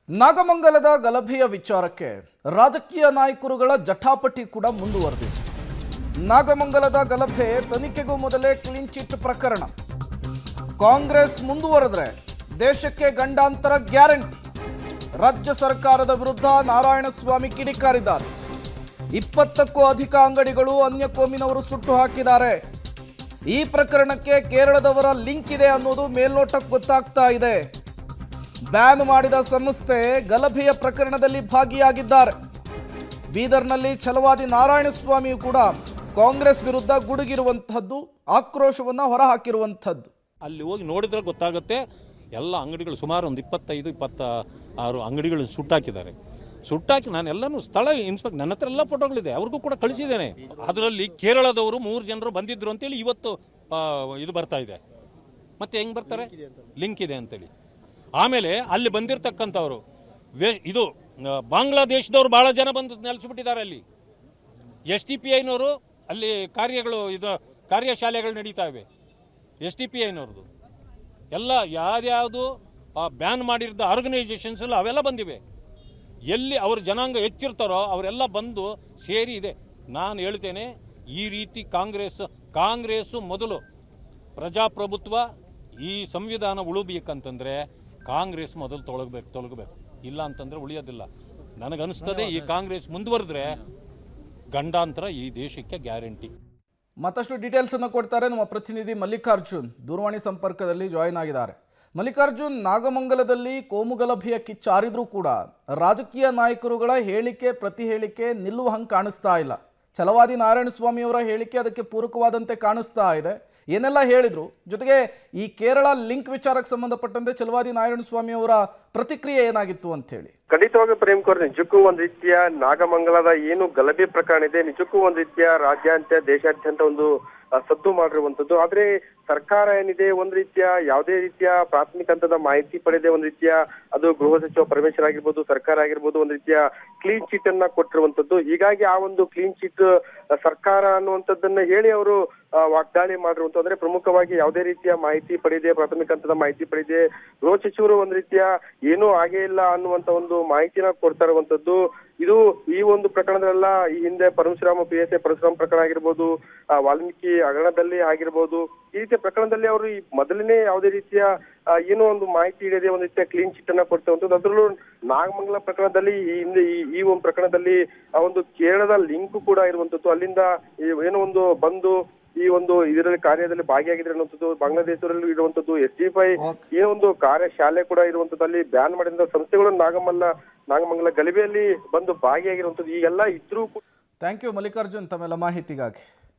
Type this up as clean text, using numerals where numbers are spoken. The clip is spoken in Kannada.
ನಾಗಮಂಗಲದ ಗಲಭೆಯ ವಿಚಾರಕ್ಕೆ ರಾಜಕೀಯ ನಾಯಕರುಗಳ ಜಟಾಪಟಿ ಕೂಡ ಮುಂದುವರೆದಿದೆ. ನಾಗಮಂಗಲದ ಗಲಭೆ ತನಿಖೆಗೂ ಮೊದಲೇ ಕ್ಲೀನ್ ಚಿಟ್ ಪ್ರಕರಣ. ಕಾಂಗ್ರೆಸ್ ಮುಂದುವರೆದ್ರೆ ದೇಶಕ್ಕೆ ಗಂಡಾಂತರ ಗ್ಯಾರಂಟಿ. ರಾಜ್ಯ ಸರ್ಕಾರದ ವಿರುದ್ಧ ನಾರಾಯಣಸ್ವಾಮಿ ಕಿಡಿಕಾರಿದ್ದಾರೆ. 20ಕ್ಕೂ ಅಧಿಕ ಅಂಗಡಿಗಳು ಅನ್ಯ ಕೋಮಿನವರು ಸುಟ್ಟು ಹಾಕಿದ್ದಾರೆ. ಈ ಪ್ರಕರಣಕ್ಕೆ ಕೇರಳದವರ ಲಿಂಕ್ ಇದೆ ಅನ್ನೋದು ಮೇಲ್ನೋಟಕ್ಕೆ ಗೊತ್ತಾಗ್ತಾ ಇದೆ. ಬ್ಯಾನ್ ಮಾಡಿದ ಸಂಸ್ಥೆ ಗಲಭೆಯ ಪ್ರಕರಣದಲ್ಲಿ ಭಾಗಿಯಾಗಿದ್ದಾರೆ. ಬೀದರ್ನಲ್ಲಿ ಛಲವಾದಿ ನಾರಾಯಣಸ್ವಾಮಿಯು ಕೂಡ ಕಾಂಗ್ರೆಸ್ ವಿರುದ್ಧ ಗುಡುಗಿರುವಂತಹದ್ದು, ಆಕ್ರೋಶವನ್ನು ಹೊರಹಾಕಿರುವಂಥದ್ದು. ಅಲ್ಲಿ ಹೋಗಿ ನೋಡಿದ್ರೆ ಗೊತ್ತಾಗುತ್ತೆ. ಎಲ್ಲ ಅಂಗಡಿಗಳು ಸುಮಾರು ಒಂದು 25-26 ಅಂಗಡಿಗಳು ಸುಟ್ಟಾಕಿದ್ದಾರೆ. ಸುಟ್ಟಾಕಿ ನಾನು ಎಲ್ಲನೂ ಸ್ಥಳ ಇನ್ಸ್ಪೆಕ್ಟ್ ನನ್ನ ಹತ್ರ ಎಲ್ಲ ಫೋಟೋಗಳಿದೆ, ಅವ್ರಿಗೂ ಕೂಡ ಕಳಿಸಿದ್ದೇನೆ. ಅದರಲ್ಲಿ ಕೇರಳದವರು 3 ಜನರು ಬಂದಿದ್ರು ಅಂತೇಳಿ ಇವತ್ತು ಇದು ಬರ್ತಾ ಇದೆ. ಮತ್ತೆ ಹೆಂಗೆ ಬರ್ತಾರೆ? ಲಿಂಕ್ ಇದೆ ಅಂತೇಳಿ. ಆಮೇಲೆ ಅಲ್ಲಿ ಬಂದಿರತಕ್ಕಂಥವ್ರು ಇದು ಬಾಂಗ್ಲಾದೇಶದವರು ಭಾಳ ಜನ ಬಂದು ನೆಲೆಸಿಬಿಟ್ಟಿದ್ದಾರೆ. ಅಲ್ಲಿ SDPIನವರು ಅಲ್ಲಿ ಕಾರ್ಯಶಾಲೆಗಳು ನಡೀತಾ ಇವೆ. SDPIನವ್ರದ್ದು ಎಲ್ಲ ಯಾವ್ದು ಬ್ಯಾನ್ ಮಾಡಿರದ ಆರ್ಗನೈಸೇಷನ್ಸ್ ಎಲ್ಲ ಅವೆಲ್ಲ ಬಂದಿವೆ. ಎಲ್ಲಿ ಅವ್ರ ಜನಾಂಗ ಹೆಚ್ಚಿರ್ತಾರೋ ಅವರೆಲ್ಲ ಬಂದು ಸೇರಿ ಇದೆ. ನಾನು ಹೇಳ್ತೇನೆ, ಈ ರೀತಿ ಕಾಂಗ್ರೆಸ್ಸು ಮೊದಲು ಪ್ರಜಾಪ್ರಭುತ್ವ ಈ ಸಂವಿಧಾನ ಉಳಿಬೇಕಂತಂದ್ರೆ ಕಾಂಗ್ರೆಸ್ ಮೊದಲು ತೊಲಗಬೇಕು. ಇಲ್ಲ ಅಂತಂದ್ರೆ ಉಳಿಯೋದಿಲ್ಲ. ನನಗನ್ನಿಸ್ತದೆ ಈ ಕಾಂಗ್ರೆಸ್ ಮುಂದುವರೆದ್ರೆ ಗಂಡಾಂತರ ಈ ದೇಶಕ್ಕೆ ಗ್ಯಾರಂಟಿ. ಮತ್ತಷ್ಟು ಡೀಟೇಲ್ಸ್ ಅನ್ನು ಕೊಡ್ತಾರೆ ನಮ್ಮ ಪ್ರತಿನಿಧಿ ಮಲ್ಲಿಕಾರ್ಜುನ್. ದೂರವಾಣಿ ಸಂಪರ್ಕದಲ್ಲಿ ಜಾಯಿನ್ ಆಗಿದ್ದಾರೆ. ಮಲ್ಲಿಕಾರ್ಜುನ್, ನಾಗಮಂಗಲದಲ್ಲಿ ಕೋಮುಗಲಭೆಯ ಕಿಚ್ಚಾರಿದ್ರೂ ಕೂಡ ರಾಜಕೀಯ ನಾಯಕರುಗಳ ಹೇಳಿಕೆ ಪ್ರತಿ ಹೇಳಿಕೆ ನಿಲ್ಲುವ ಹಂಗೆ ಕಾಣಿಸ್ತಾ ಇಲ್ಲ. ಛಲವಾದಿ ನಾರಾಯಣಸ್ವಾಮಿಯವರ ಹೇಳಿಕೆ ಅದಕ್ಕೆ ಪೂರಕವಾದಂತೆ ಕಾಣಿಸ್ತಾ ಇದೆ. ಏನೆಲ್ಲ ಹೇಳಿದ್ರು, ಜೊತೆಗೆ ಈ ಕೇರಳ ಲಿಂಕ್ ವಿಚಾರಕ್ಕೆ ಸಂಬಂಧಪಟ್ಟಂತೆ ಛಲವಾದಿ ನಾರಾಯಣಸ್ವಾಮಿ ಅವರ ಪ್ರತಿಕ್ರಿಯೆ ಏನಾಗಿತ್ತು ಅಂತ ಹೇಳಿ. ಖಂಡಿತವಾಗಿ ಪ್ರೇಮ್ ಕೌರ್, ನಿಜಕ್ಕೂ ಒಂದ್ ರೀತಿಯ ನಾಗಮಂಗಲದ ಏನು ಗಲಭೆ ಪ್ರಕರಣ ಇದೆ, ನಿಜಕ್ಕೂ ಒಂದ್ ರೀತಿಯ ರಾಜ್ಯಾದ್ಯಂತ ದೇಶಾದ್ಯಂತ ಒಂದು ಸದ್ದು ಮಾಡಿರುವಂತದ್ದು. ಆದ್ರೆ ಸರ್ಕಾರ ಏನಿದೆ, ಒಂದ್ ರೀತಿಯ ಯಾವುದೇ ರೀತಿಯ ಪ್ರಾಥಮಿಕ ಹಂತದ ಮಾಹಿತಿ ಪಡೆದೇ ಒಂದ್ ರೀತಿಯ ಅದು ಗೃಹ ಸಚಿವ ಪರಮೇಶ್ವರ್ ಆಗಿರ್ಬೋದು, ಸರ್ಕಾರ ಆಗಿರ್ಬೋದು, ಒಂದ್ ರೀತಿಯ ಕ್ಲೀನ್ ಚಿಟ್ ಅನ್ನ ಕೊಟ್ಟಿರುವಂತದ್ದು. ಹೀಗಾಗಿ ಆ ಒಂದು ಕ್ಲೀನ್ ಚಿಟ್ ಸರ್ಕಾರ ಅನ್ನುವಂಥದ್ದನ್ನ ಹೇಳಿ ಅವರು ವಾಗ್ದಾಳಿ ಮಾಡಿರುವಂತ. ಅಂದ್ರೆ ಪ್ರಮುಖವಾಗಿ ಯಾವುದೇ ರೀತಿಯ ಮಾಹಿತಿ ಪಡೆದೇ, ಪ್ರಾಥಮಿಕ ಹಂತದ ಮಾಹಿತಿ ಪಡೆದೇ ಗೃಹ ಸಚಿವರು ಒಂದ್ ರೀತಿಯ ಏನೂ ಆಗೇ ಇಲ್ಲ ಅನ್ನುವಂತ ಒಂದು ಮಾಹಿತಿನ ಕೊಡ್ತಾ ಇರುವಂತದ್ದು. ಇದು ಈ ಒಂದು ಪ್ರಕರಣದಲ್ಲ, ಈ ಹಿಂದೆ ಪರಶುರಾಮ PSI ಪರಶುರಾಮ ಪ್ರಕರಣ ಆಗಿರ್ಬೋದು, ವಾಲ್ಮೀಕಿ ಹಗರಣದಲ್ಲಿ ಆಗಿರ್ಬೋದು, ಈ ರೀತಿಯ ಪ್ರಕರಣದಲ್ಲಿ ಅವರು ಈ ಮೊದಲನೇ ಯಾವುದೇ ರೀತಿಯ ಏನೋ ಒಂದು ಮಾಹಿತಿ ಇಡದೆ ಒಂದ್ ರೀತಿಯ ಕ್ಲೀನ್ ಚಿಟ್ ಅನ್ನ ಕೊಡ್ತಿರುವಂತದ್ದು. ಅದರಲ್ಲೂ ನಾಗಮಂಗಲ ಪ್ರಕರಣದಲ್ಲಿ ಈ ಹಿಂದೆ ಈ ಒಂದು ಪ್ರಕರಣದಲ್ಲಿ ಆ ಒಂದು ಕೇರಳದ ಲಿಂಕ್ ಕೂಡ ಇರುವಂತದ್ದು. ಅಲ್ಲಿಂದ ಏನೋ ಒಂದು ಬಂದು ಈ ಒಂದು ಇದರಲ್ಲಿ ಕಾರ್ಯದಲ್ಲಿ ಭಾಗಿಯಾಗಿದ್ರೆ ಅನ್ನುವಂಥದ್ದು. ಬಾಂಗ್ಲಾದೇಶದಲ್ಲಿ ಇರುವಂತದ್ದು SDPI ಏನೋ ಒಂದು ಕಾರ್ಯಶಾಲೆ ಕೂಡ ಇರುವಂತದ್ದು. ಅಲ್ಲಿ ಬ್ಯಾನ್ ಮಾಡಿದ ಸಂಸ್ಥೆಗಳು ನಾಗಮಂಗಲ ಗಲಭೆಯಲ್ಲಿ ಬಂದು ಭಾಗಿಯಾಗಿರುವಂತದ್ದು. ಈಗೆಲ್ಲ ಇದ್ರೂ. ಥ್ಯಾಂಕ್ ಯು ಮಲ್ಲಿಕಾರ್ಜುನ್, ತಮ್ಮೆಲ್ಲ ಮಾಹಿತಿಗಾಗಿ.